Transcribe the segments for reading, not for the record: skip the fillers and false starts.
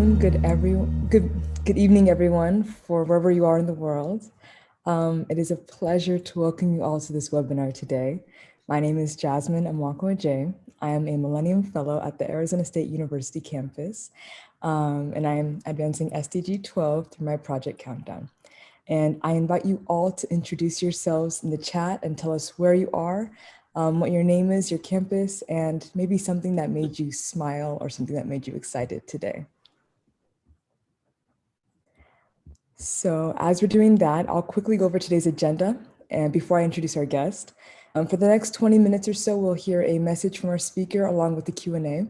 afternoon, good evening, everyone, for wherever you are in the world. It is a pleasure to welcome you all to this webinar today. My name is Erika Amoako-Agyei. I am a Millennium Fellow at the Arizona State University campus, and I am advancing SDG 12 through my project countdown. And I invite you all to introduce yourselves in the chat and tell us where you are, what your name is, your campus, and maybe something that made you smile or something that made you excited today. So as we're doing that, I'll quickly go over today's agenda. And before I introduce our guest, for the next 20 minutes or so, we'll hear a message from our speaker along with the Q&A.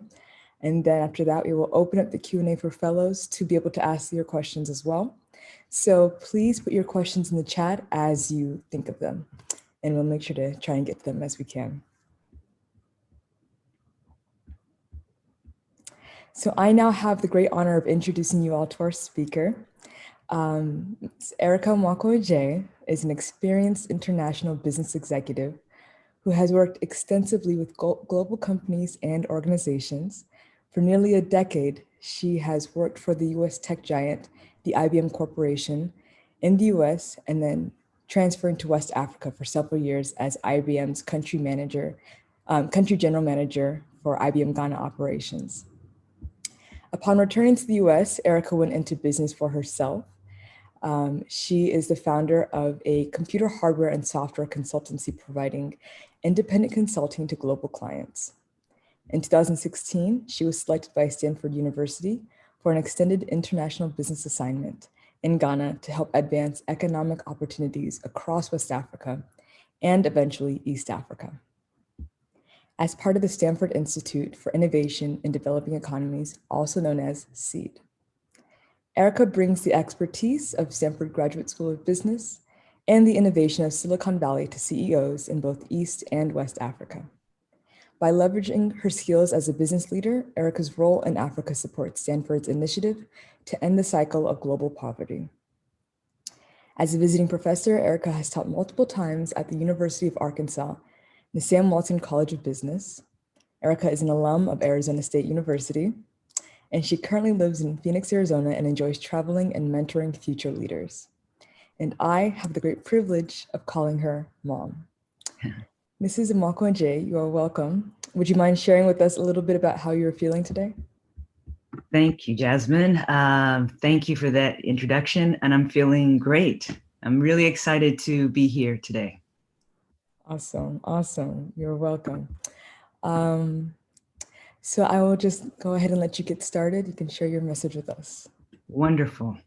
And then after that, we will open up the Q&A for fellows to be able to ask your questions as well. So please put your questions in the chat as you think of them, and we'll make sure to try and get to them as we can. So I now have the great honor of introducing you all to our speaker. Erika Amoako-Agyei is an experienced international business executive who has worked extensively with global companies and organizations. For nearly a decade, she has worked for the US tech giant, the IBM Corporation, in the US, and then transferring to West Africa for several years as IBM's country general manager for IBM Ghana operations. Upon returning to the US, Erika went into business for herself. She is the founder of a computer hardware and software consultancy providing independent consulting to global clients. In 2016, she was selected by Stanford University for an extended international business assignment in Ghana to help advance economic opportunities across West Africa and eventually East Africa. As part of the Stanford Institute for Innovation in Developing Economies, also known as SEED. Erika brings the expertise of Stanford Graduate School of Business and the innovation of Silicon Valley to CEOs in both East and West Africa. By leveraging her skills as a business leader, Erika's role in Africa supports Stanford's initiative to end the cycle of global poverty. As a visiting professor, Erika has taught multiple times at the University of Arkansas, the Sam Walton College of Business. Erika is an alum of Arizona State University, and she currently lives in Phoenix, Arizona, and enjoys traveling and mentoring future leaders. And I have the great privilege of calling her Mom. Mrs. Amoako-Agyei, you are welcome. Would you mind sharing with us a little bit about how you're feeling today? Thank you, Jasmine. Thank you for that introduction, and I'm feeling great. I'm really excited to be here today. Awesome, awesome. You're welcome. So I will just go ahead and let you get started. You can share your message with us. Wonderful.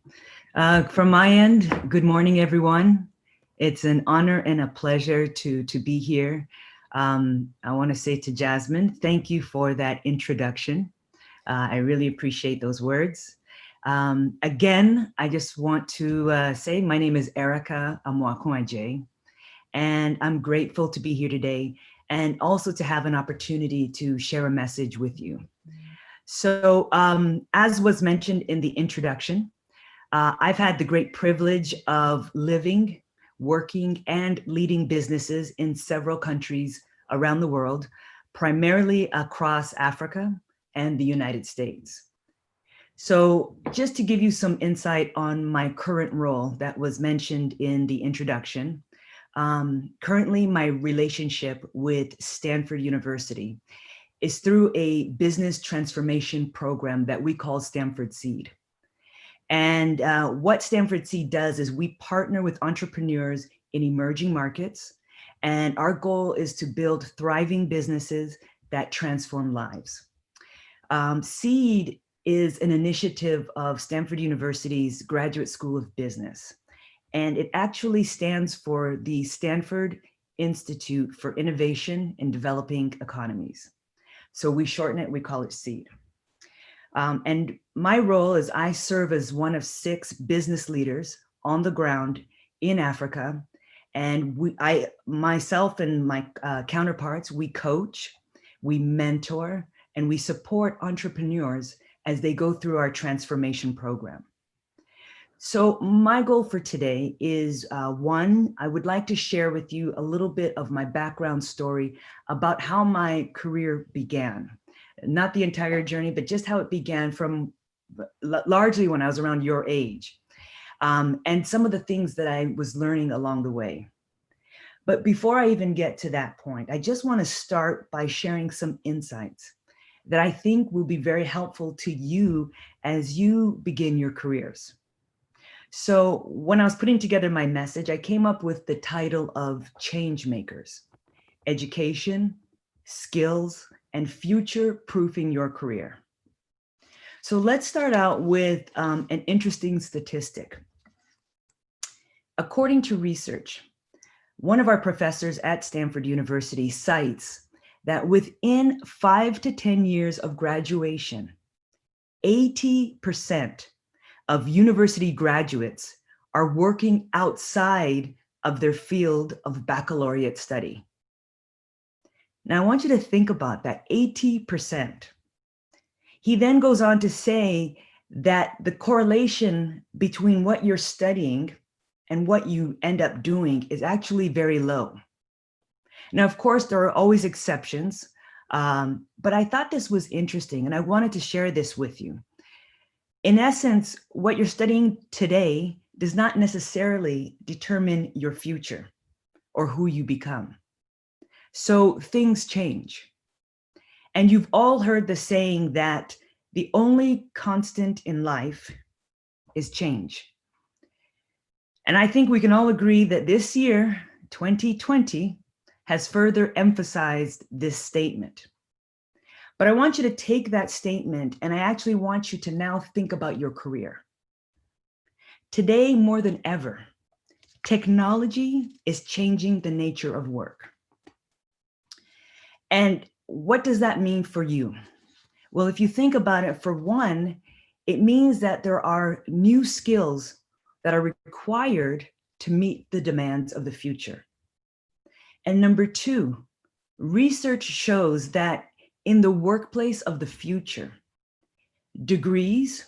From my end, good morning, everyone. It's an honor and a pleasure to be here. I want to say to Jasmine, thank you for that introduction. I really appreciate those words. Again, I just want to say my name is Erika Amoako-Agyei, and I'm grateful to be here today and also to have an opportunity to share a message with you. So as was mentioned in the introduction, I've had the great privilege of living, working, and leading businesses in several countries around the world, primarily across Africa and the United States. So just to give you some insight on my current role that was mentioned in the introduction, currently my relationship with Stanford University is through a business transformation program that we call Stanford Seed. And what Stanford Seed does is we partner with entrepreneurs in emerging markets, and our goal is to build thriving businesses that transform lives. Seed is an initiative of Stanford University's Graduate School of Business, and it actually stands for the Stanford Institute for Innovation in Developing Economies. So we shorten it, we call it SEED. And my role is I serve as one of 6 business leaders on the ground in Africa. And myself and my counterparts, we coach, we mentor, and we support entrepreneurs as they go through our transformation program. So my goal for today is one, I would like to share with you a little bit of my background story about how my career began. Not the entire journey, but just how it began from largely when I was around your age, and some of the things that I was learning along the way. But before I even get to that point, I just want to start by sharing some insights that I think will be very helpful to you as you begin your careers. So when I was putting together my message, I came up with the title of Change Makers: Education, Skills, and Future-Proofing Your Career. So let's start out with an interesting statistic. According to research, one of our professors at Stanford University cites that within 5 to 10 years of graduation, 80% of university graduates are working outside of their field of baccalaureate study. Now, I want you to think about that, 80%. He then goes on to say that the correlation between what you're studying and what you end up doing is actually very low. Now, of course, there are always exceptions, but I thought this was interesting and I wanted to share this with you. In essence, what you're studying today does not necessarily determine your future or who you become. So things change. And you've all heard the saying that the only constant in life is change. And I think we can all agree that this year, 2020, has further emphasized this statement. But I want you to take that statement and I actually want you to now think about your career. Today, more than ever, technology is changing the nature of work. And what does that mean for you? Well, if you think about it, for one, it means that there are new skills that are required to meet the demands of the future. And number two, research shows that in the workplace of the future, degrees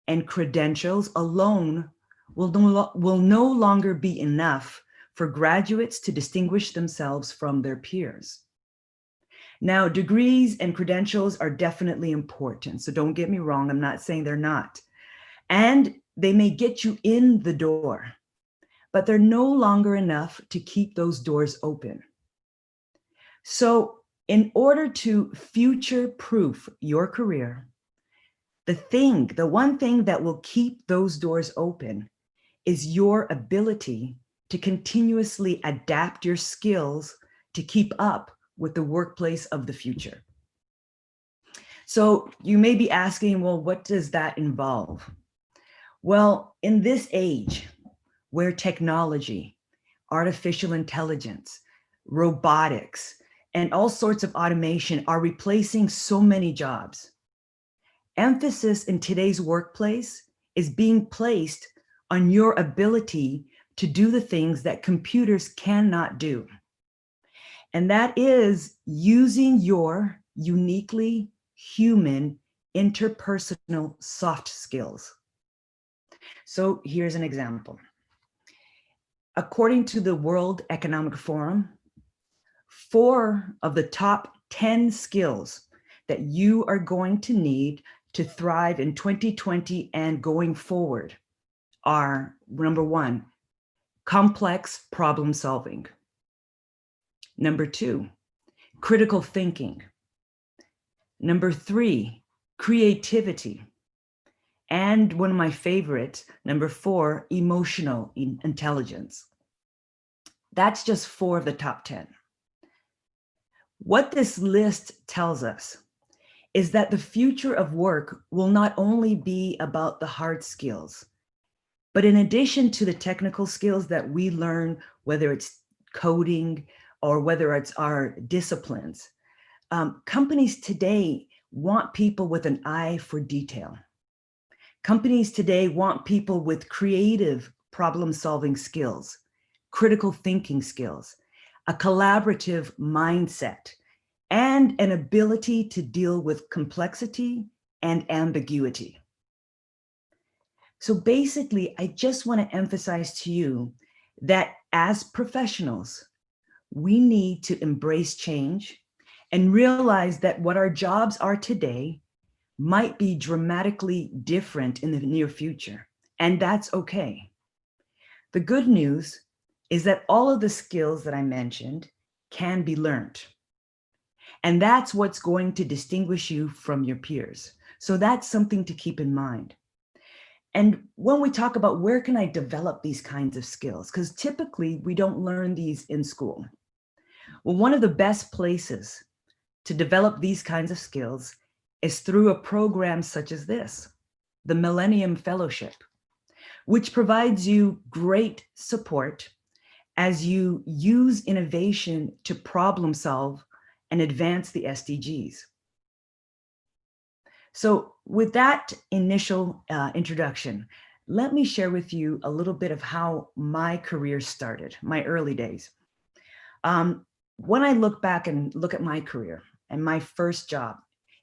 and credentials alone will no longer be enough for graduates to distinguish themselves from their peers. Now, degrees and credentials are definitely important, so don't get me wrong, I'm not saying they're not. And they may get you in the door, but they're no longer enough to keep those doors open. So in order to future-proof your career, the one thing that will keep those doors open is your ability to continuously adapt your skills to keep up with the workplace of the future. So you may be asking, well, what does that involve? Well, in this age where technology, artificial intelligence, robotics, and all sorts of automation are replacing so many jobs, emphasis in today's workplace is being placed on your ability to do the things that computers cannot do. And that is using your uniquely human interpersonal soft skills. So here's an example. According to the World Economic Forum, 4 of the top 10 skills that you are going to need to thrive in 2020 and going forward are, number 1, complex problem solving. Number 2, critical thinking. Number 3, creativity. And one of my favorites, number 4, emotional intelligence. That's just 4 of the top 10. What this list tells us is that the future of work will not only be about the hard skills, but in addition to the technical skills that we learn, whether it's coding or whether it's our disciplines, companies today want people with an eye for detail. Companies today want people with creative problem-solving skills, critical thinking skills, a collaborative mindset, and an ability to deal with complexity and ambiguity. So basically, I just want to emphasize to you that as professionals, we need to embrace change and realize that what our jobs are today might be dramatically different in the near future, and that's okay. The good news is that all of the skills that I mentioned can be learned. And that's what's going to distinguish you from your peers. So that's something to keep in mind. And when we talk about where can I develop these kinds of skills, because typically we don't learn these in school. Well, one of the best places to develop these kinds of skills is through a program such as this, the Millennium Fellowship, which provides you great support as you use innovation to problem solve and advance the SDGs. So with that initial introduction, let me share with you a little bit of how my career started, my early days. When I look back and look at my career and my first job,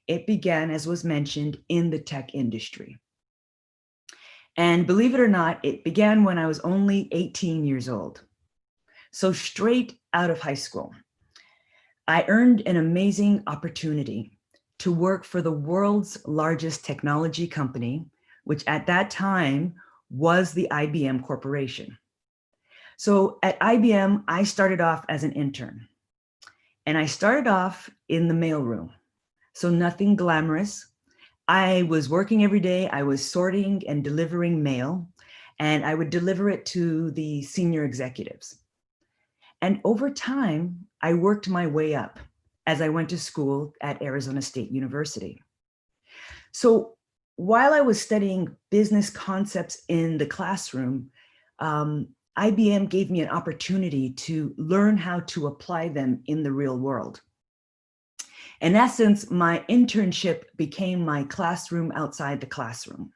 it began, as was mentioned, in the tech industry. And believe it or not, it began when I was only 18 years old. So straight out of high school, I earned an amazing opportunity to work for the world's largest technology company, which at that time was the IBM Corporation. So at IBM, I started off as an intern, and I started off in the mailroom. So nothing glamorous. I was working every day. I was sorting and delivering mail, and I would deliver it to the senior executives. And over time, I worked my way up as I went to school at Arizona State University. So while I was studying business concepts in the classroom, IBM gave me an opportunity to learn how to apply them in the real world. In essence, my internship became my classroom outside the classroom.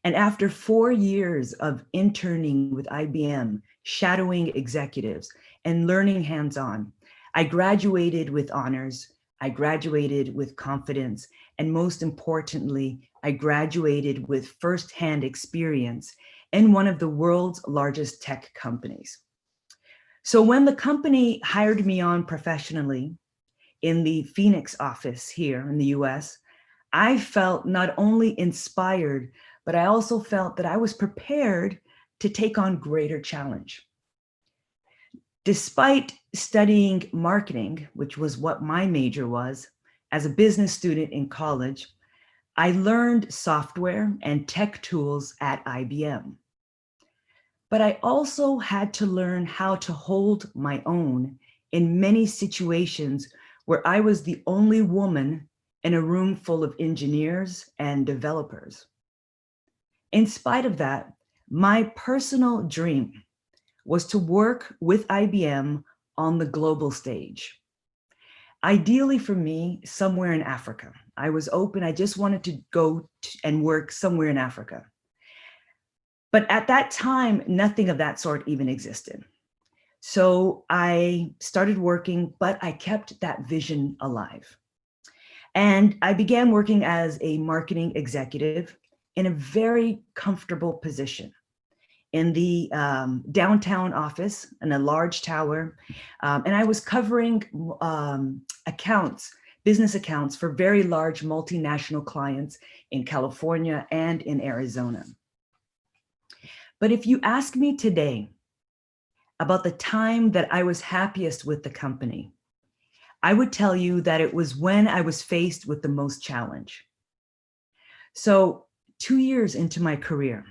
And after 4 years of interning with IBM, shadowing executives, and learning hands-on, I graduated with honors, I graduated with confidence, and most importantly, I graduated with firsthand experience in one of the world's largest tech companies. So when the company hired me on professionally in the Phoenix office here in the US, I felt not only inspired, but I also felt that I was prepared to take on greater challenge. Despite studying marketing, which was what my major was, as a business student in college, I learned software and tech tools at IBM. But I also had to learn how to hold my own in many situations where I was the only woman in a room full of engineers and developers. In spite of that, my personal dream was to work with IBM on the global stage. Ideally for me, somewhere in Africa. I was open, I just wanted to go and work somewhere in Africa. But at that time, nothing of that sort even existed. So I started working, but I kept that vision alive. And I began working as a marketing executive in a very comfortable position in the downtown office in a large tower. And I was covering business accounts for very large multinational clients in California and in Arizona. But if you ask me today about the time that I was happiest with the company, I would tell you that it was when I was faced with the most challenge. So 2 years into my career,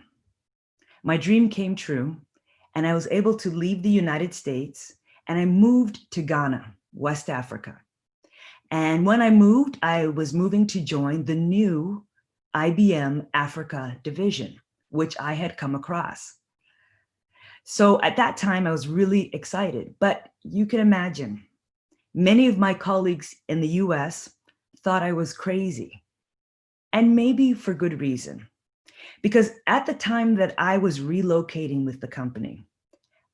my dream came true, and I was able to leave the United States, and I moved to Ghana, West Africa. And when I moved, I was moving to join the new IBM Africa division, which I had come across. So at that time, I was really excited, but you can imagine, many of my colleagues in the US thought I was crazy, and maybe for good reason. Because at the time that I was relocating with the company,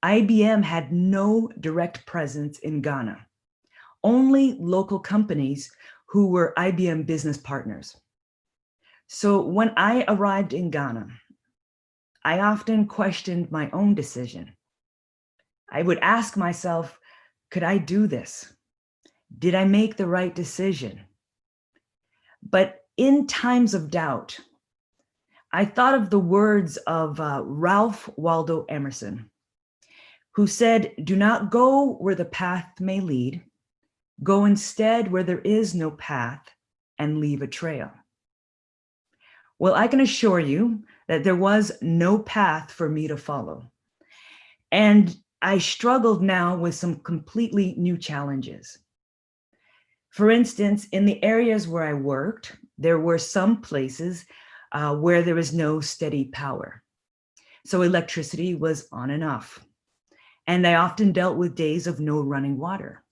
IBM had no direct presence in Ghana, only local companies who were IBM business partners. So when I arrived in Ghana, I often questioned my own decision. I would ask myself, could I do this? Did I make the right decision? But in times of doubt, I thought of the words of Ralph Waldo Emerson, who said, "Do not go where the path may lead. Go instead where there is no path and leave a trail." Well, I can assure you that there was no path for me to follow. And I struggled now with some completely new challenges. For instance, in the areas where I worked, there were some places where there was no steady power. So electricity was on and off. And I often dealt with days of no running water.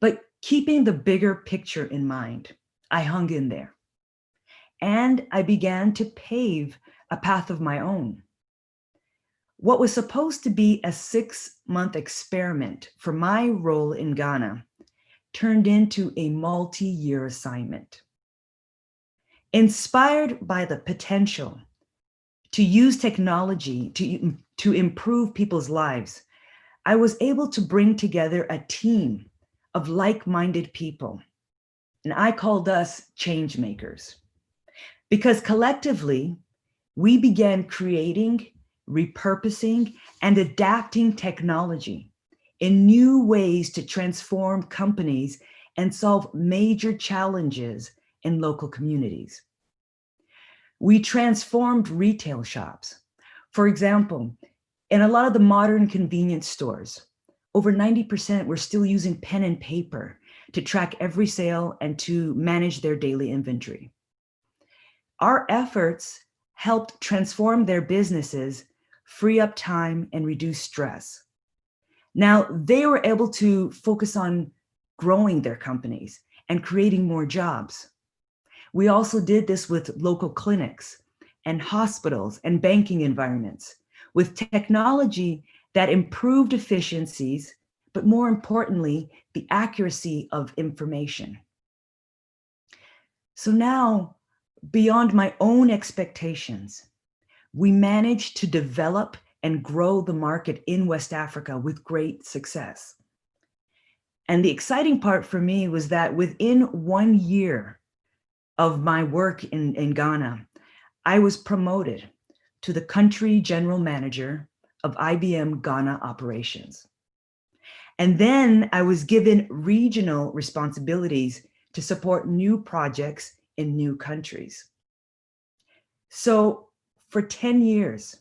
But keeping the bigger picture in mind, I hung in there. And I began to pave a path of my own. What was supposed to be a 6-month experiment for my role in Ghana turned into a multi-year assignment. Inspired by the potential to use technology to improve people's lives, I was able to bring together a team of like-minded people, and I called us change makers. Because collectively, we began creating, repurposing, and adapting technology in new ways to transform companies and solve major challenges in local communities. We transformed retail shops. For example, in a lot of the modern convenience stores, over 90% were still using pen and paper to track every sale and to manage their daily inventory. Our efforts helped transform their businesses, free up time, and reduce stress. Now, they were able to focus on growing their companies and creating more jobs. We also did this with local clinics and hospitals and banking environments with technology that improved efficiencies, but more importantly, the accuracy of information. So now, beyond my own expectations, we managed to develop and grow the market in West Africa with great success. And the exciting part for me was that within 1 year of my work in Ghana, I was promoted to the country general manager of IBM Ghana operations. And then I was given regional responsibilities to support new projects in new countries. So for 10 years,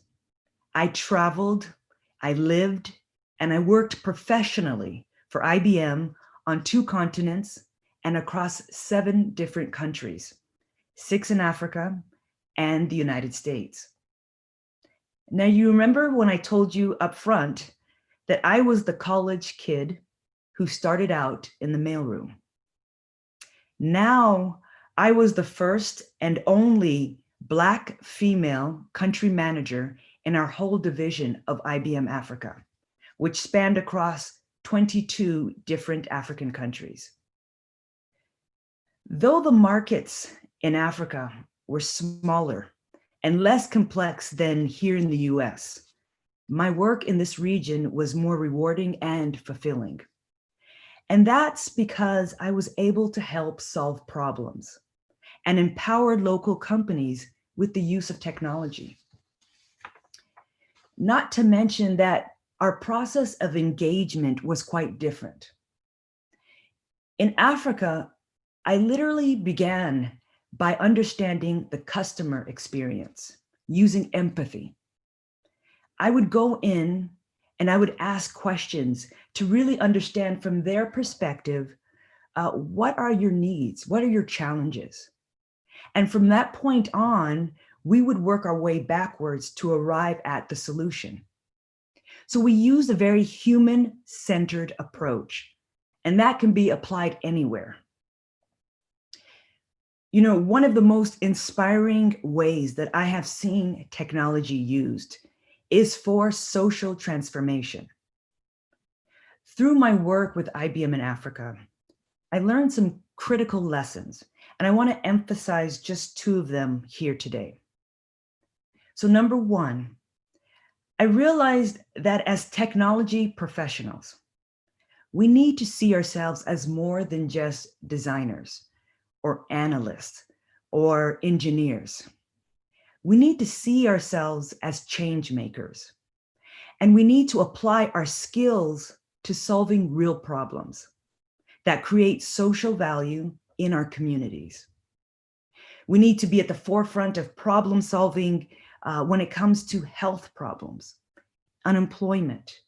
I traveled, I lived, and I worked professionally for IBM on 2 continents and across 7 different countries, 6 in Africa and the United States. Now, you remember when I told you up front that I was the college kid who started out in the mailroom. Now, I was the first and only Black female country manager in our whole division of IBM Africa, which spanned across 22 different African countries. Though the markets in Africa were smaller and less complex than here in the US, my work in this region was more rewarding and fulfilling. And that's because I was able to help solve problems and empower local companies with the use of technology. Not to mention that our process of engagement was quite different. In Africa, I literally began by understanding the customer experience, using empathy. I would go in and I would ask questions to really understand from their perspective, what are your needs? What are your challenges? And from that point on, we would work our way backwards to arrive at the solution. So we use a very human-centered approach, and that can be applied anywhere. You know, one of the most inspiring ways that I have seen technology used is for social transformation. Through my work with IBM in Africa, I learned some critical lessons, and I want to emphasize just 2 of them here today. So number 1, I realized that as technology professionals, we need to see ourselves as more than just designers or analysts or engineers. We need to see ourselves as change makers, and we need to apply our skills to solving real problems that create social value in our communities. We need to be at the forefront of problem solving when it comes to health problems, unemployment,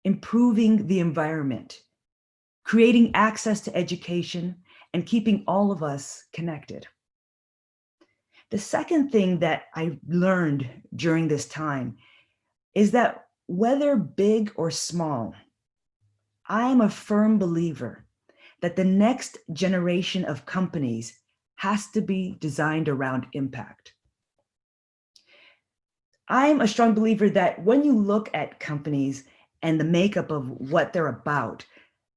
improving the environment, creating access to education, and keeping all of us connected. The second thing that I learned during this time is that whether big or small, I am a firm believer that the next generation of companies has to be designed around impact. I'm a strong believer that when you look at companies and the makeup of what they're about,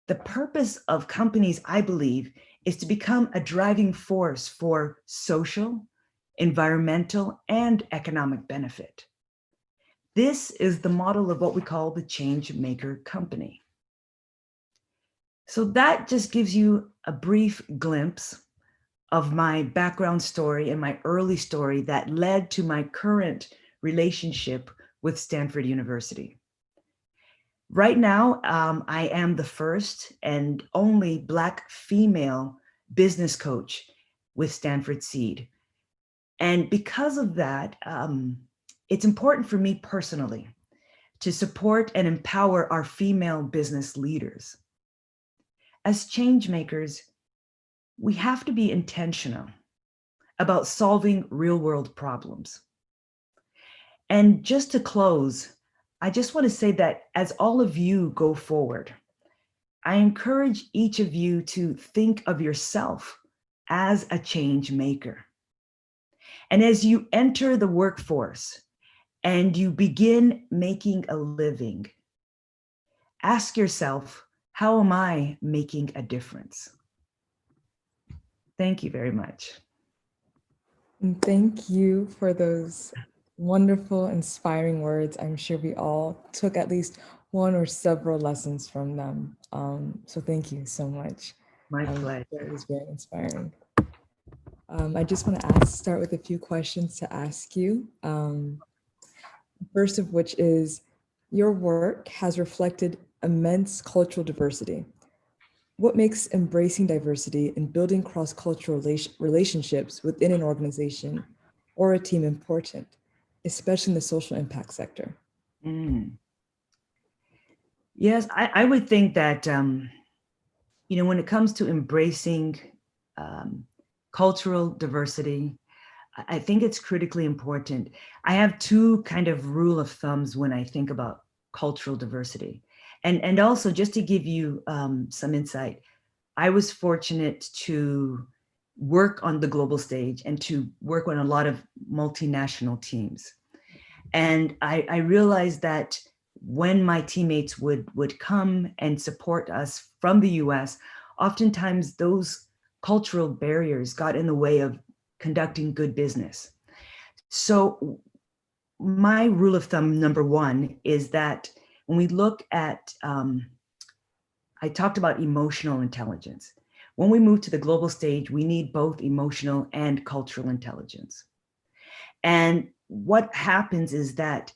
the purpose of companies, I believe, is to become a driving force for social, environmental, and economic benefit. This is the model of what we call the change maker company. So that just gives you a brief glimpse of my background story and my early story that led to my current relationship with Stanford University. Right now, I am the first and only Black female business coach with Stanford Seed. And because of that, it's important for me personally to support and empower our female business leaders. As change makers, we have to be intentional about solving real world problems. And just to close, I just want to say that as all of you go forward, I encourage each of you to think of yourself as a change maker. And as you enter the workforce and you begin making a living, ask yourself, how am I making a difference? Thank you very much. And thank you for those wonderful, inspiring words. I'm sure we all took at least one or several lessons from them. So thank you so much. My pleasure. That was very inspiring. I just want to start with a few questions to ask you. First of which is, your work has reflected immense cultural diversity. What makes embracing diversity and building cross-cultural relationships within an organization or a team important, especially in the social impact sector? Yes, I would think that, when it comes to embracing cultural diversity, I think it's critically important. I have two kind of rule of thumbs when I think about cultural diversity. And also, just to give you some insight, I was fortunate to work on the global stage and to work on a lot of multinational teams. And I realized that when my teammates would come and support us from the US, oftentimes those cultural barriers got in the way of conducting good business. So my rule of thumb number one is that when we look at, I talked about emotional intelligence. When we move to the global stage, we need both emotional and cultural intelligence. And what happens is that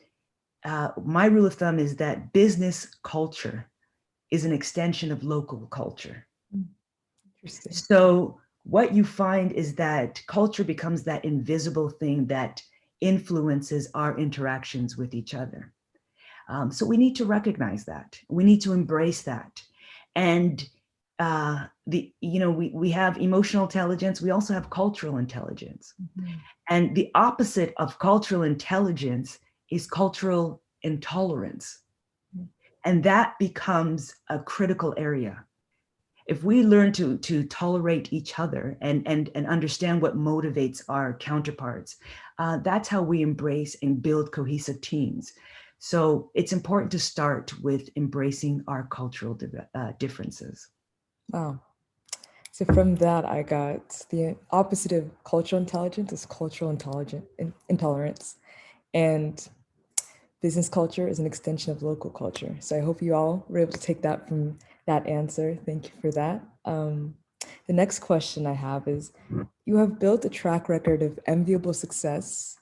my rule of thumb is that business culture is an extension of local culture. Interesting. So what you find is that culture becomes that invisible thing that influences our interactions with each other. So we need to recognize that. We need to embrace that. And we have emotional intelligence. We also have cultural intelligence. Mm-hmm. And the opposite of cultural intelligence is cultural intolerance. Mm-hmm. And that becomes a critical area. If we learn to tolerate each other and understand what motivates our counterparts, that's how we embrace and build cohesive teams. So it's important to start with embracing our cultural differences. Wow. So from that, I got the opposite of cultural intelligence is cultural intolerance. And business culture is an extension of local culture. So I hope you all were able to take that from that answer. Thank you for that. The next question I have is, you have built a track record of enviable success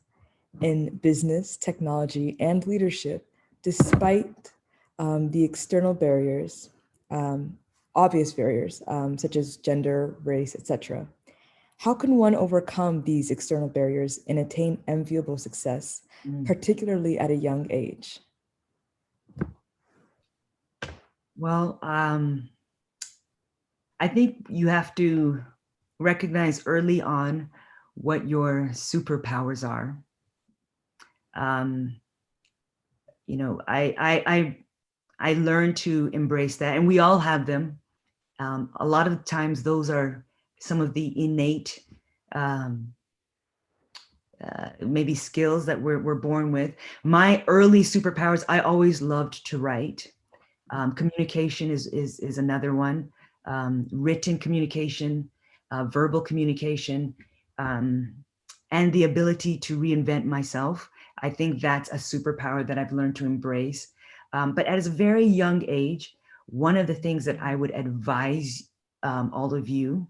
in business, technology, and leadership, despite the external barriers, obvious barriers, such as gender, race, etc. How can one overcome these external barriers and attain enviable success, particularly at a young age? Well, I think you have to recognize early on what your superpowers are. You know, I learned to embrace that, and we all have them. A lot of times those are some of the innate maybe skills that we're born with. My early superpowers, I always loved to write. Communication is another one. Written communication, verbal communication, and the ability to reinvent myself. I think that's a superpower that I've learned to embrace. But at a very young age, one of the things that I would advise all of you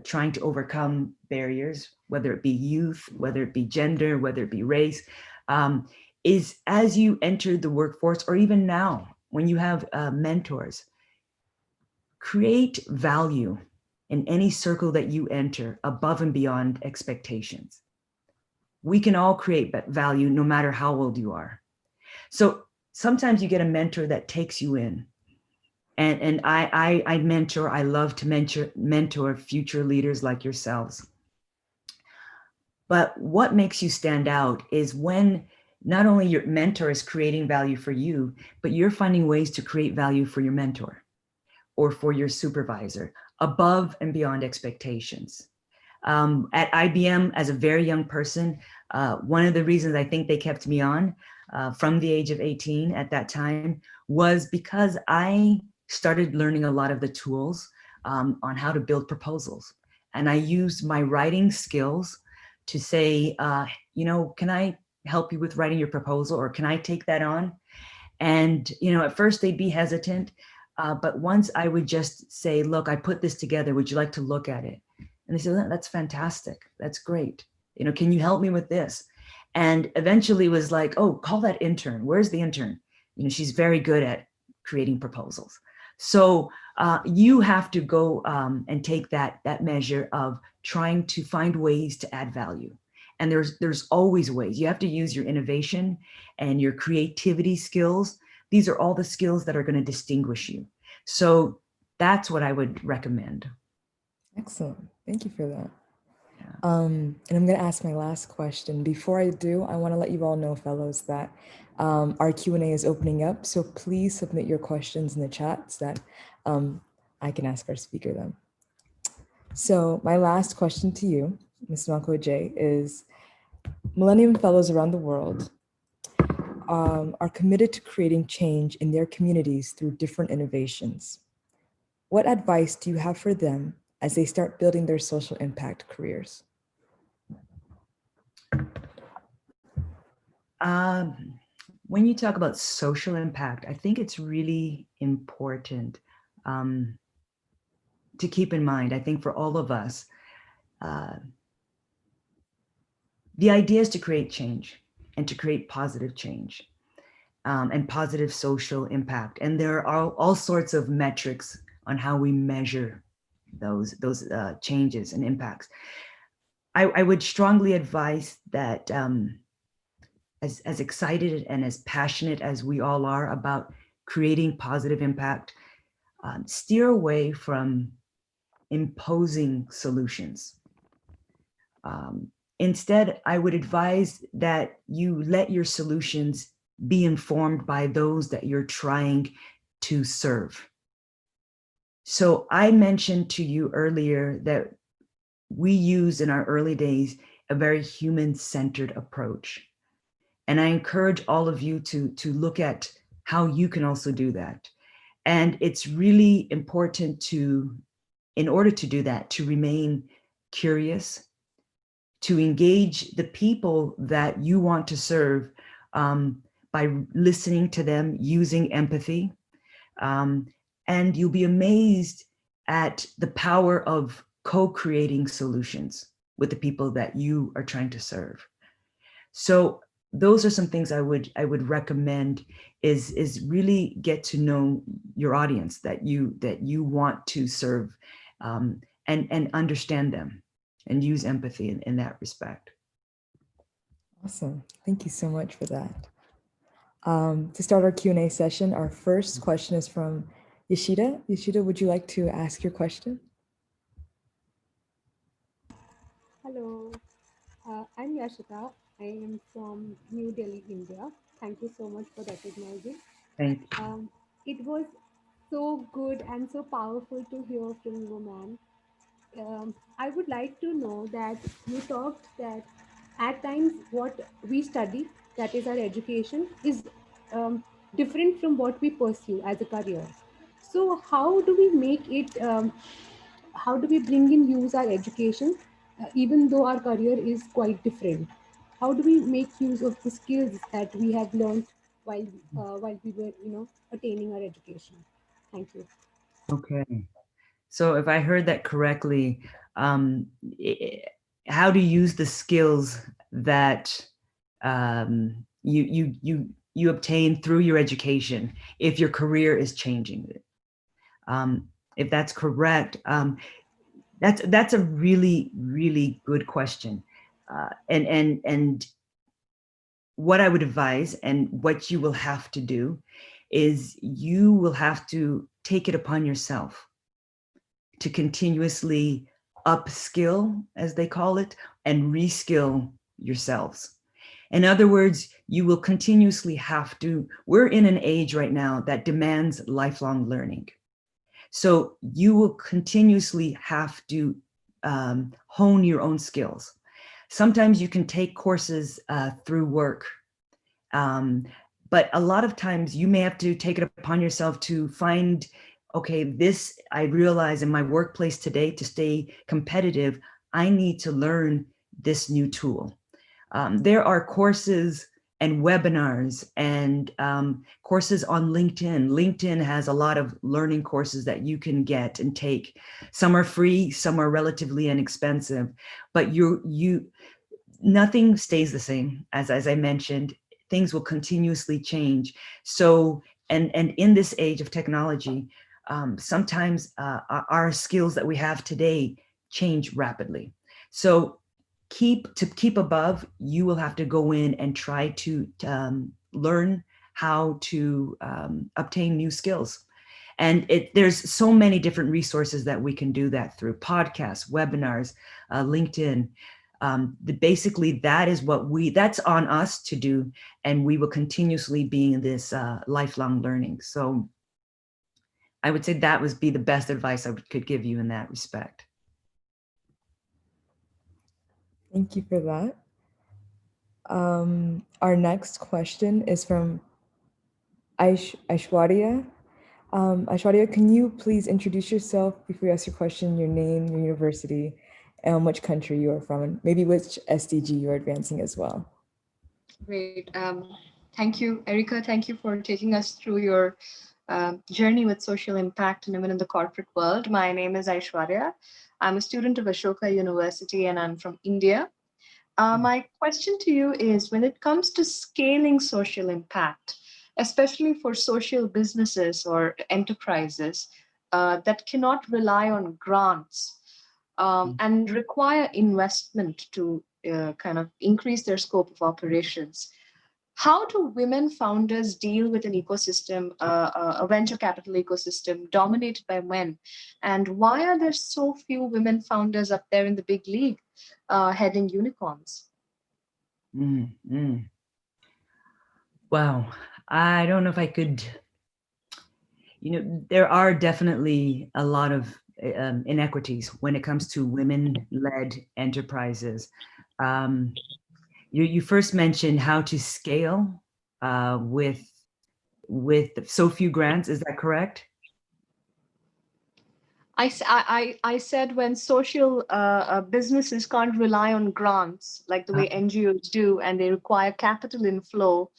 trying to overcome barriers, whether it be youth, whether it be gender, whether it be race, is as you enter the workforce, or even now, when you have mentors, create value in any circle that you enter above and beyond expectations. We can all create value no matter how old you are. So sometimes you get a mentor that takes you in. And I love to mentor future leaders like yourselves. But what makes you stand out is when not only your mentor is creating value for you, but you're finding ways to create value for your mentor or for your supervisor above and beyond expectations. At IBM, as a very young person, one of the reasons I think they kept me on from the age of 18 at that time was because I started learning a lot of the tools on how to build proposals. And I used my writing skills to say, you know, can I help you with writing your proposal, or can I take that on? And, you know, at first they'd be hesitant, but once I would just say, look, I put this together, would you like to look at it? And they said, that's fantastic, that's great. You know, can you help me with this? And eventually was like, oh, call that intern. Where's the intern? You know, she's very good at creating proposals. So you have to go and take that measure of trying to find ways to add value. And there's always ways. You have to use your innovation and your creativity skills. These are all the skills that are going to distinguish you. So that's what I would recommend. Excellent. Thank you for that. And I'm going to ask my last question. Before I do, I want to let you all know, fellows, that our Q&A is opening up. So please submit your questions in the chat so that I can ask our speaker them. So my last question to you, Ms. Amoako-Agyei, is Millennium Fellows around the world are committed to creating change in their communities through different innovations. What advice do you have for them as they start building their social impact careers? When you talk about social impact, I think it's really important to keep in mind, I think for all of us, the idea is to create change and to create positive change and positive social impact. And there are all sorts of metrics on how we measure those changes and impacts. I would strongly advise that as excited and as passionate as we all are about creating positive impact, steer away from imposing solutions. Instead, I would advise that you let your solutions be informed by those that you're trying to serve. So I mentioned to you earlier that we use in our early days a very human-centered approach. And I encourage all of you to look at how you can also do that. And it's really important to, in order to do that, to remain curious, to engage the people that you want to serve by listening to them, using empathy. And you'll be amazed at the power of co-creating solutions with the people that you are trying to serve. So those are some things I would recommend is really get to know your audience that you want to serve, and understand them and use empathy in that respect. Awesome. Thank you so much for that. To start our Q&A session, our first question is from Yashida. Yashida, would you like to ask your question? Hello, I'm Yashita. I am from New Delhi, India. Thank you so much for recognizing. Thank you. It was so good and so powerful to hear from you, ma'am. I would like to know that you talked that at times what we study, that is our education, is different from what we pursue as a career. So how do we make it? How do we bring in use our education, even though our career is quite different? How do we make use of the skills that we have learned while we were, attaining our education? Thank you. Okay. So if I heard that correctly, um, how to use the skills that you obtain through your education if your career is changing. If that's correct, that's a really good question, and what I would advise and what you will have to do is you will have to take it upon yourself to continuously upskill, as they call it, and reskill yourselves. In other words, you will continuously have to, we're in an age right now that demands lifelong learning. So you will continuously have to hone your own skills. Sometimes you can take courses through work, but a lot of times you may have to take it upon yourself to find, okay, this I realize in my workplace today, to stay competitive, I need to learn this new tool. There are courses and webinars and courses on LinkedIn. LinkedIn has a lot of learning courses that you can get and take. Some are free, some are relatively inexpensive, but nothing stays the same. As I mentioned, things will continuously change. So, and in this age of technology, sometimes our skills that we have today change rapidly. So to keep above, you will have to go in and try to learn how to obtain new skills. And there's so many different resources that we can do that through: podcasts, webinars, LinkedIn. Basically, that's on us to do, and we will continuously be in this lifelong learning. So I would say that would be the best advice I could give you in that respect. Thank you for that. Our next question is from Aishwarya. Aishwarya, can you please introduce yourself before you ask your question, your name, your university, and which country you are from, and maybe which SDG you're advancing as well? Great. Thank you, Erika. Thank you for taking us through your journey with social impact and women in the corporate world. My name is Aishwarya. I'm a student of Ashoka University and I'm from India. My question to you is, when it comes to scaling social impact, especially for social businesses or enterprises that cannot rely on grants and require investment to kind of increase their scope of operations, how do women founders deal with an ecosystem, a venture capital ecosystem dominated by men? And why are there so few women founders up there in the big league heading unicorns? Wow. I don't know if I could, there are definitely a lot of inequities when it comes to women-led enterprises. You first mentioned how to scale with so few grants. Is that correct? I said when social businesses can't rely on grants like the way NGOs do, and they require capital inflow,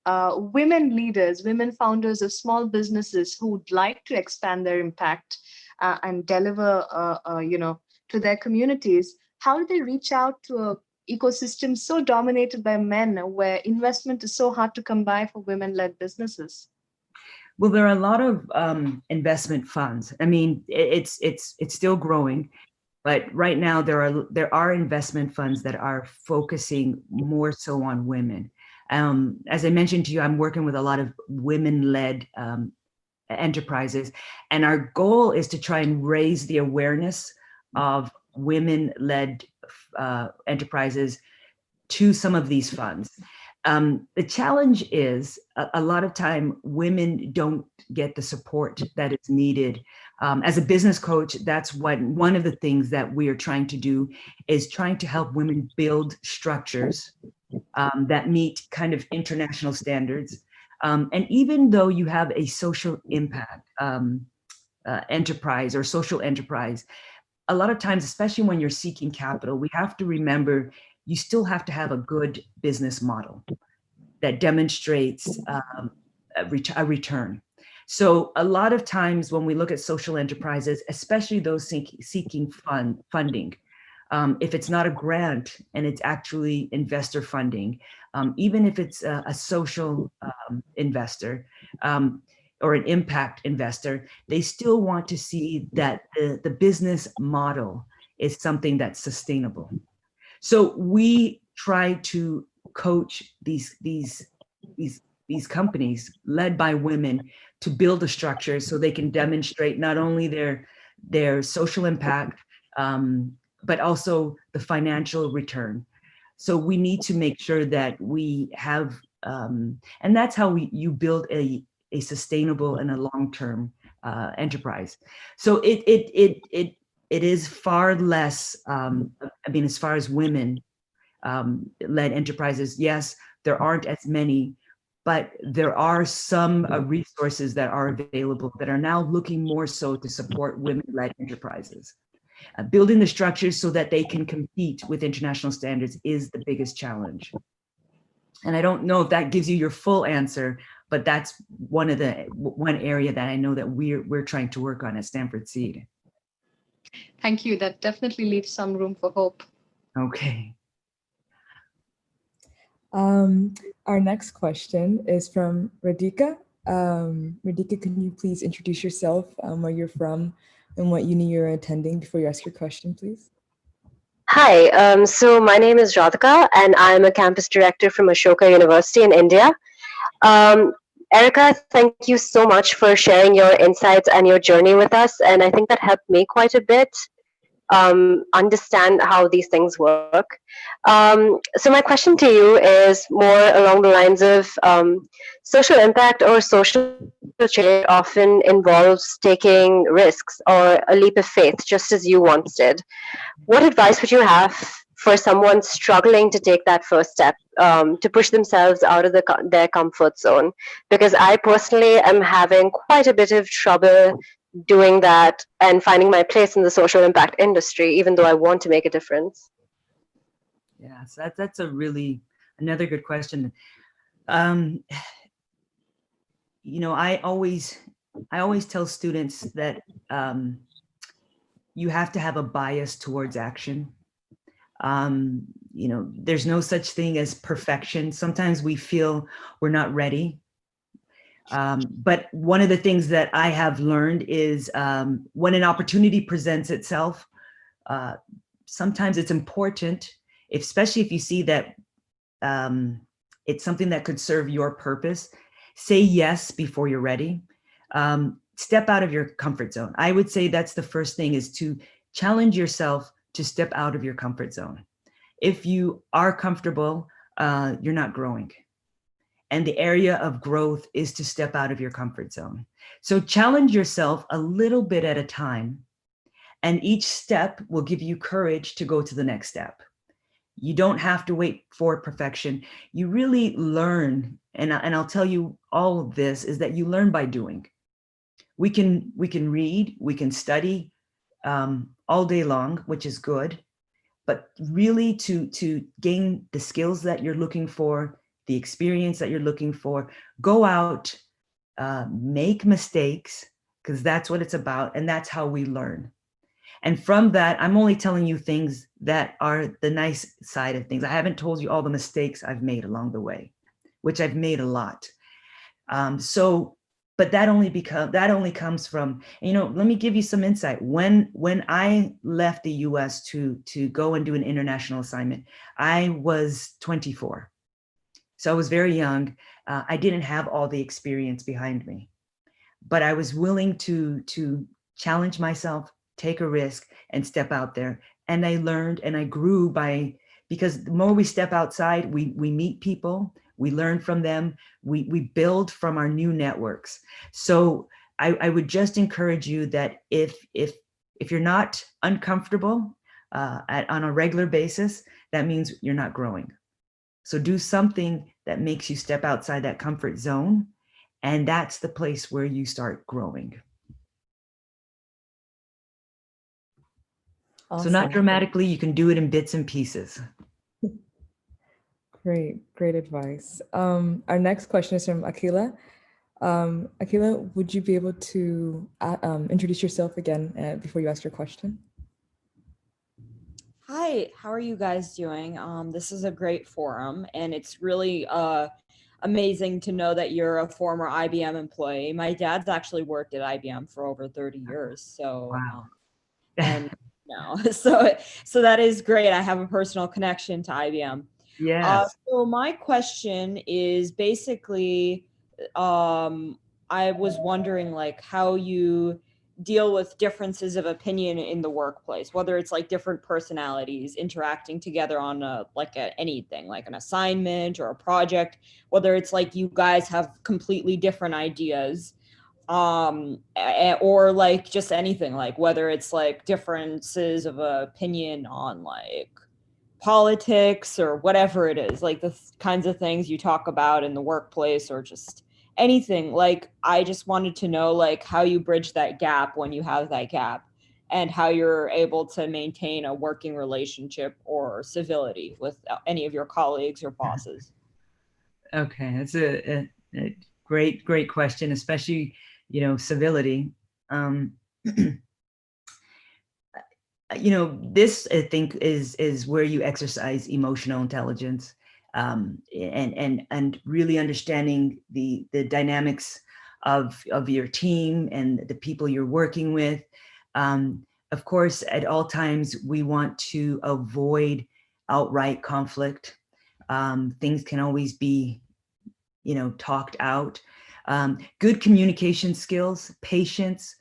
women leaders, women founders of small businesses who would like to expand their impact and deliver, to their communities, how do they reach out to a ecosystem so dominated by men, where investment is so hard to come by for women-led businesses? Well, there are a lot of investment funds. I mean, it's still growing, but right now there are investment funds that are focusing more so on women. As I mentioned to you, I'm working with a lot of women-led enterprises, and our goal is to try and raise the awareness of women-led enterprises to some of these funds. The challenge is a lot of time women don't get the support that is needed. As a business coach, that's one of the things that we are trying to do, is trying to help women build structures that meet kind of international standards. And even though you have a social impact enterprise or social enterprise, a lot of times, especially when you're seeking capital, we have to remember you still have to have a good business model that demonstrates a return. So a lot of times when we look at social enterprises, especially those seeking funding, if it's not a grant and it's actually investor funding, even if it's a social investor or an impact investor, they still want to see that the business model is something that's sustainable. So we try to coach these companies led by women to build a structure so they can demonstrate not only their social impact, but also the financial return. So we need to make sure that we have, and that's how you build a sustainable and a long-term enterprise. So it is far less, I mean, as far as women led enterprises, yes, there aren't as many, but there are some resources that are available that are now looking more so to support women-led enterprises. Building the structures so that they can compete with international standards is the biggest challenge. And I don't know if that gives you your full answer, but that's one area that I know that we're trying to work on at Stanford Seed. Thank you. That definitely leaves some room for hope. Okay. Our next question is from Radhika. Radhika, can you please introduce yourself, where you're from, and what uni you're attending before you ask your question, please? Hi, so my name is Radhika, and I'm a campus director from Ashoka University in India. Erika, thank you so much for sharing your insights and your journey with us, and I think that helped me quite a bit understand how these things work. So my question to you is more along the lines of social impact or social change often involves taking risks or a leap of faith, just as you once did. What advice would you have for someone struggling to take that first step, to push themselves out of their comfort zone? Because I personally am having quite a bit of trouble doing that and finding my place in the social impact industry, even though I want to make a difference. Yeah, so that's another good question. You know, I always tell students that you have to have a bias towards action. You know, there's no such thing as perfection. Sometimes we feel we're not ready. But one of the things that I have learned is when an opportunity presents itself, sometimes it's important, especially if you see that it's something that could serve your purpose. Say yes before you're ready. Step out of your comfort zone. I would say that's the first thing, is to challenge yourself to step out of your comfort zone. If you are comfortable, you're not growing. And the area of growth is to step out of your comfort zone. So challenge yourself a little bit at a time, and each step will give you courage to go to the next step. You don't have to wait for perfection. You really learn, and I'll tell you, all of this is that you learn by doing. We can read, we can study all day long, which is good, but really to gain the skills that you're looking for, the experience that you're looking for, go out, make mistakes, because that's what it's about. And that's how we learn. And from that, I'm only telling you things that are the nice side of things. I haven't told you all the mistakes I've made along the way, which I've made a lot. But that only comes from, let me give you some insight. When I left the US to go and do an international assignment, I was 24. So I was very young. I didn't have all the experience behind me, but I was willing to challenge myself, take a risk, and step out there. And I learned and I grew because the more we step outside, we meet people, we learn from them, we build from our new networks. So I would just encourage you that if you're not uncomfortable on a regular basis, that means you're not growing. So do something that makes you step outside that comfort zone, and that's the place where you start growing. Awesome. So not dramatically, you can do it in bits and pieces. Great advice. Our next question is from Akila. Akila, would you be able to introduce yourself again before you ask your question? Hi, how are you guys doing? This is a great forum, and it's really amazing to know that you're a former IBM employee. My dad's actually worked at IBM for over 30 years, so Wow. And no, so that is great. I have a personal connection to IBM. Yes. So my question is basically, I was wondering like how you deal with differences of opinion in the workplace, whether it's like different personalities interacting together on anything like an assignment or a project, whether it's like you guys have completely different ideas, or like just anything, like whether it's like differences of opinion on like politics or whatever it is, like the kinds of things you talk about in the workplace or just anything. Like I just wanted to know like how you bridge that gap when you have that gap, and how you're able to maintain a working relationship or civility with any of your colleagues or bosses. Okay, that's a great question, especially civility. This I think is where you exercise emotional intelligence, and really understanding the dynamics of your team and the people you're working with. Of course, at all times we want to avoid outright conflict. Things can always be talked out. Good communication skills, patience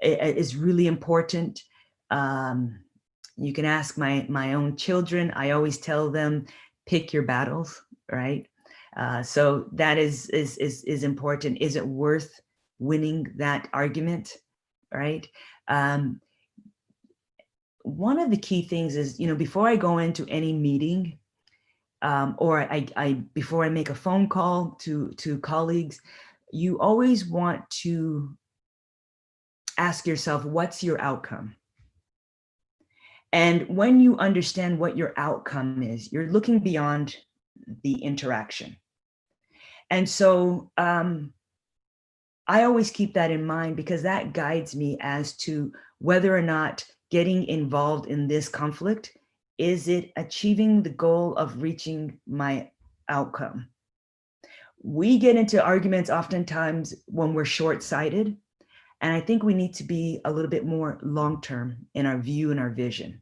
is really important. You can ask my own children. I always tell them, pick your battles, right? So that is important. Is it worth winning that argument, right? One of the key things is, before I go into any meeting, or before I make a phone call to colleagues, you always want to ask yourself, what's your outcome? And when you understand what your outcome is, you're looking beyond the interaction. And so I always keep that in mind, because that guides me as to whether or not getting involved in this conflict, is it achieving the goal of reaching my outcome? We get into arguments oftentimes when we're short-sighted, and I think we need to be a little bit more long-term in our view and our vision.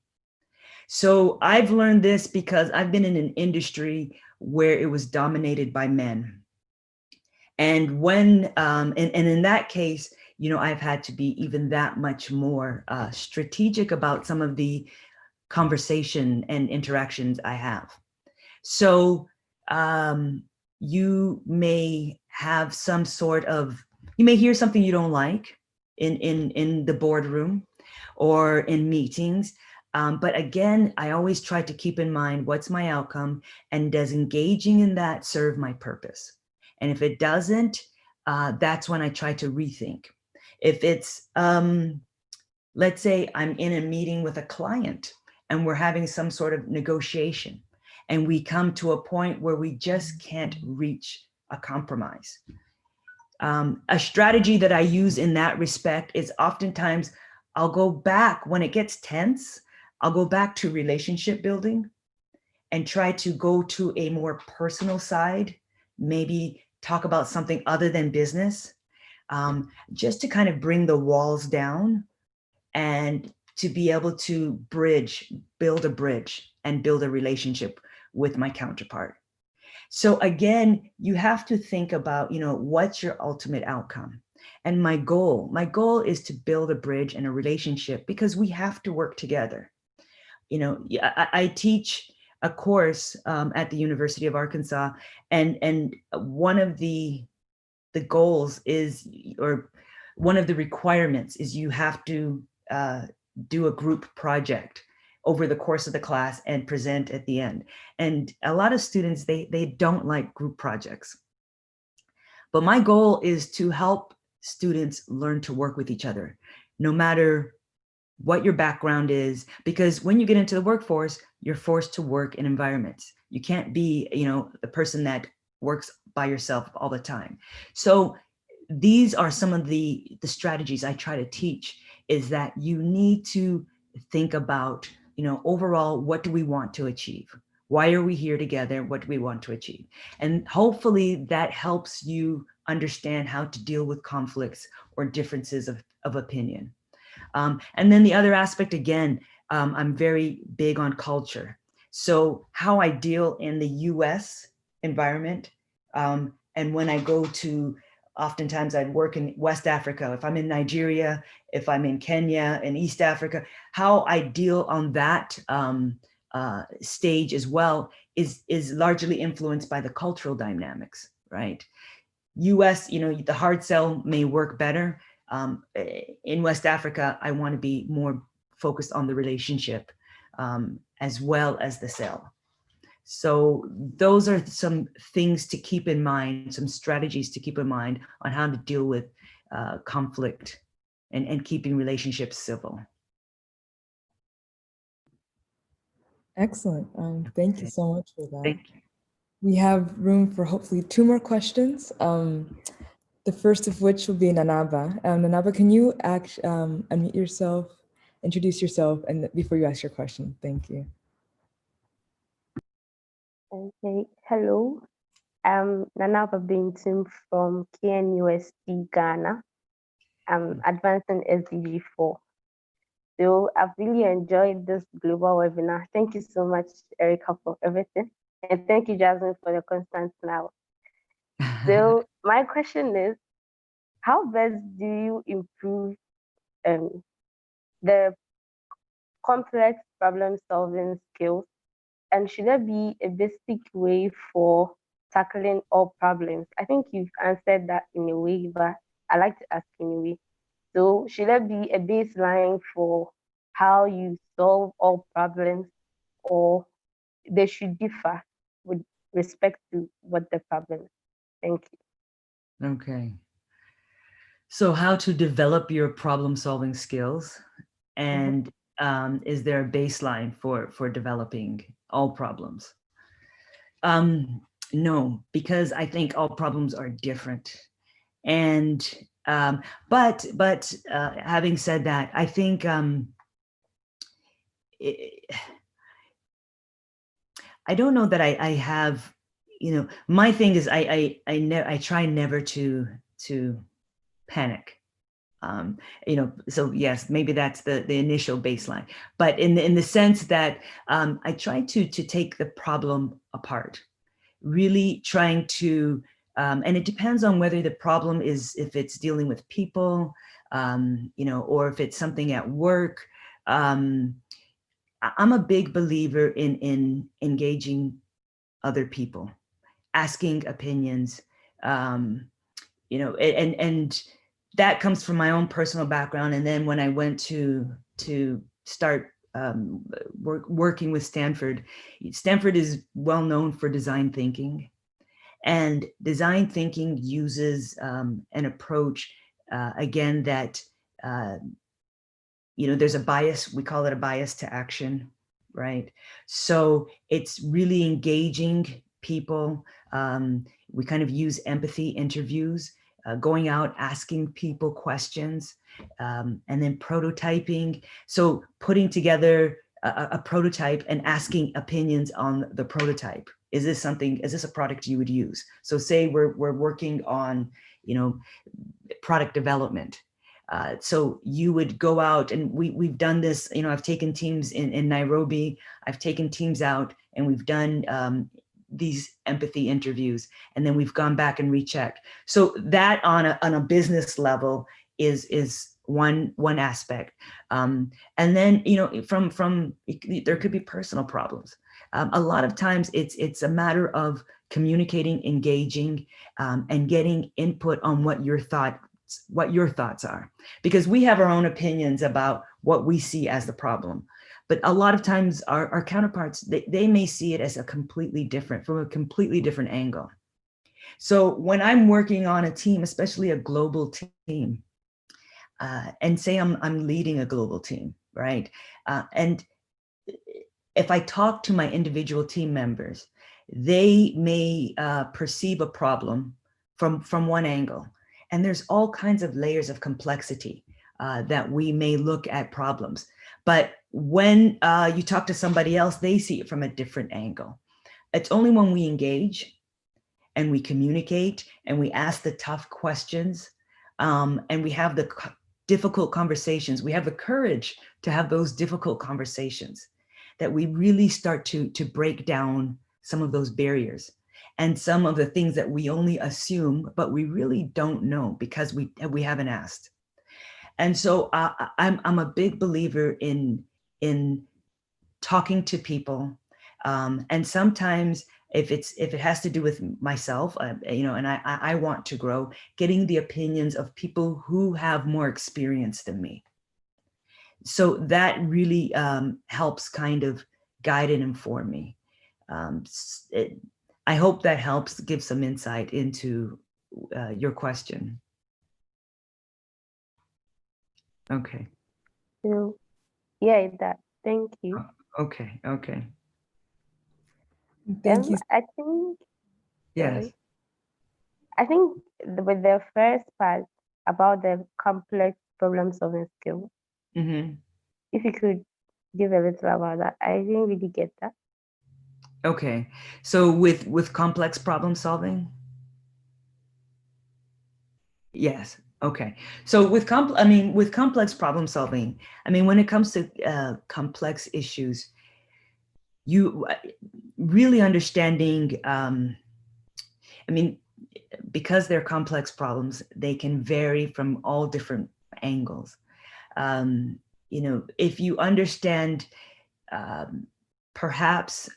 So I've learned this because I've been in an industry where it was dominated by men. And when, and in that case, I've had to be even that much more strategic about some of the conversation and interactions I have. So you may have some sort of, you may hear something you don't like in the boardroom or in meetings. But again, I always try to keep in mind, what's my outcome, and does engaging in that serve my purpose? And if it doesn't, that's when I try to rethink. If it's, let's say I'm in a meeting with a client and we're having some sort of negotiation, and we come to a point where we just can't reach a compromise. A strategy that I use in that respect is oftentimes I'll go back when it gets tense, I'll go back to relationship building and try to go to a more personal side, maybe talk about something other than business, just to kind of bring the walls down and to be able to build a bridge and build a relationship with my counterpart. So again, you have to think about, what's your ultimate outcome? And my goal is to build a bridge and a relationship because we have to work together. I teach a course at the University of Arkansas, and one of the goals is, or one of the requirements is, you have to do a group project over the course of the class and present at the end. And a lot of students, they don't like group projects. But my goal is to help students learn to work with each other, no matter what your background is, because when you get into the workforce, you're forced to work in environments. You can't be, the person that works by yourself all the time. So these are some of the strategies I try to teach, is that you need to think about, overall, what do we want to achieve? Why are we here together? What do we want to achieve? And hopefully that helps you understand how to deal with conflicts or differences of opinion. And then the other aspect, again, I'm very big on culture. So how I deal in the US environment, and when I go to, oftentimes I'd work in West Africa, if I'm in Nigeria, if I'm in Kenya and East Africa, how I deal on that stage as well is largely influenced by the cultural dynamics, right? US, the hard sell may work better. In West Africa, I want to be more focused on the relationship as well as the sell. So those are some things to keep in mind, some strategies to keep in mind on how to deal with conflict and keeping relationships civil. Excellent. Thank you so much for that. Thank you. We have room for hopefully 2 more questions. The first of which will be Nanaba. Nanaba, can you unmute yourself, introduce yourself, and before you ask your question? Thank you. Okay, hello. I'm Nanaba Bintim from KNUST, Ghana. I'm advancing SDG 4. So I've really enjoyed this global webinar. Thank you so much, Erika, for everything. And thank you, Jasmine, for the constant now. So my question is, how best do you improve the complex problem-solving skills? And should there be a basic way for tackling all problems? I think you've answered that in a way, but I like to ask in a way. So should there be a baseline for how you solve all problems, or they should differ with respect to what the problem is? Thank you. Okay. So how to develop your problem-solving skills, and is there a baseline for developing all problems? No, because I think all problems are different. And but having said that, I think I don't know that I have, my thing is I try never to panic. So yes, maybe that's the initial baseline, but in the sense that I try to take the problem apart, really trying to, and it depends on whether the problem is, if it's dealing with people, or if it's something at work. I'm a big believer in engaging other people, asking opinions, and that comes from my own personal background. And then when I went to start working with Stanford is well known for design thinking. And design thinking uses an approach, again, that, there's a bias, we call it a bias to action, right? So it's really engaging people. We kind of use empathy interviews going out, asking people questions, and then prototyping. So putting together a prototype and asking opinions on the prototype. Is this a product you would use? So say we're working on, product development. So you would go out, and we've done this, I've taken teams in Nairobi, I've taken teams out, and we've done these empathy interviews, and then we've gone back and rechecked. So that on a business level is one aspect. And then, there could be personal problems. A lot of times it's a matter of communicating, engaging, and getting input on what your thoughts are, because we have our own opinions about what we see as the problem. But a lot of times our counterparts, they may see it as from a completely different angle. So when I'm working on a team, especially a global team, and say I'm leading a global team, right? And if I talk to my individual team members, they may perceive a problem from one angle. And there's all kinds of layers of complexity that we may look at problems. But when you talk to somebody else, they see it from a different angle. It's only when we engage and we communicate and we ask the tough questions, and we have the difficult conversations, we have the courage to have those difficult conversations, that we really start to break down some of those barriers and some of the things that we only assume, but we really don't know because we haven't asked. And so I'm a big believer in talking to people, and sometimes if it has to do with myself, and I want to grow, getting the opinions of people who have more experience than me. So that really helps kind of guide and inform me. I hope that helps give some insight into your question. Okay. So, yeah, that. Thank you. Okay. Thank you. I think. Yes. Sorry. I think with the first part about the complex problem-solving skills, Mm-hmm. if you could give a little about that, I didn't really get that. Okay. So with complex problem solving? Yes. Okay. So with complex problem solving, when it comes to complex issues, you really understanding, because they're complex problems, they can vary from all different angles. If you understand perhaps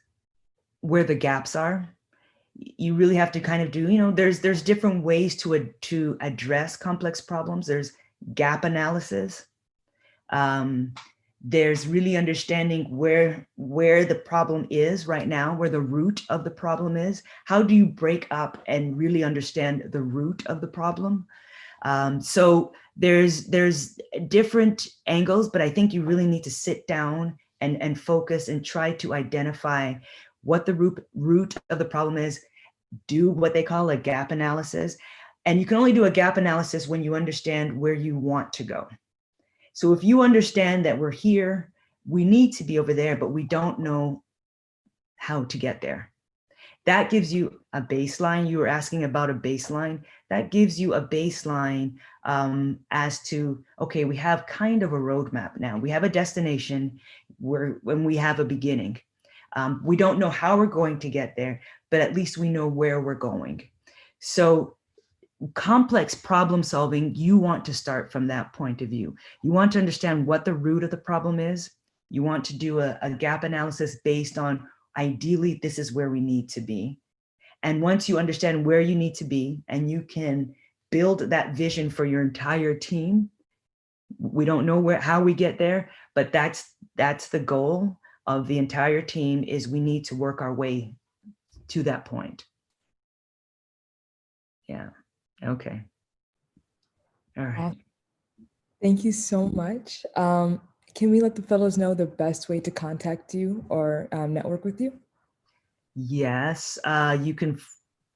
where the gaps are, you really have to kind of do, there's different ways to address complex problems. There's gap analysis. There's really understanding where the problem is right now, where the root of the problem is. How do you break up and really understand the root of the problem? So there's different angles, but I think you really need to sit down and focus and try to identify what the root of the problem is, do what they call a gap analysis. And you can only do a gap analysis when you understand where you want to go. So if you understand that we're here, we need to be over there, but we don't know how to get there, that gives you a baseline. You were asking about a baseline. That gives you a baseline as to, okay, we have kind of a roadmap now. We have a destination when we have a beginning. We don't know how we're going to get there, but at least we know where we're going. So complex problem solving, you want to start from that point of view. You want to understand what the root of the problem is. You want to do a gap analysis based on, ideally, this is where we need to be. And once you understand where you need to be and you can build that vision for your entire team, we don't know how we get there, but that's the goal of the entire team, is we need to work our way to that point. Yeah. Okay. All right. Thank you so much. Can we let the fellows know the best way to contact you or network with you? Yes, you can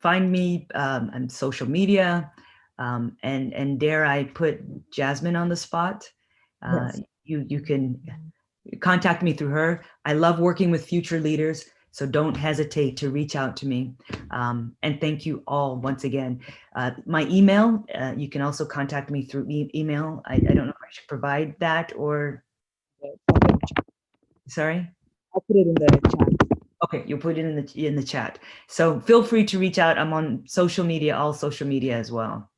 find me on social media. And dare I put Jasmine on the spot? Yes. You can contact me through her. I love working with future leaders, so don't hesitate to reach out to me. And thank you all once again. My email, you can also contact me through email. I don't know if I should provide that or, sorry? I'll put it in the chat. Okay, you'll put it in the chat. So feel free to reach out. I'm on social media, all social media as well.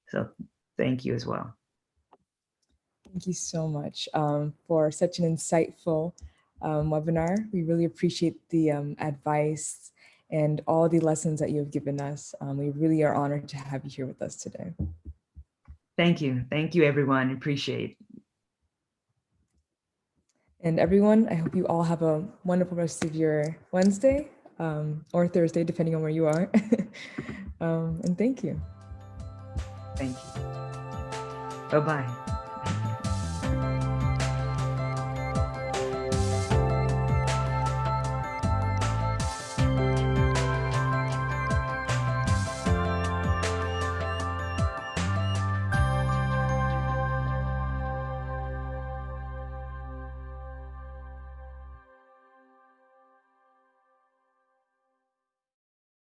So thank you as well. Thank you so much for such an insightful webinar. We really appreciate the advice and all the lessons that you have given us. We really are honored to have you here with us today. Thank you. Thank you, everyone. Appreciate. And everyone, I hope you all have a wonderful rest of your Wednesday or Thursday, depending on where you are. And thank you. Thank you. Bye-bye.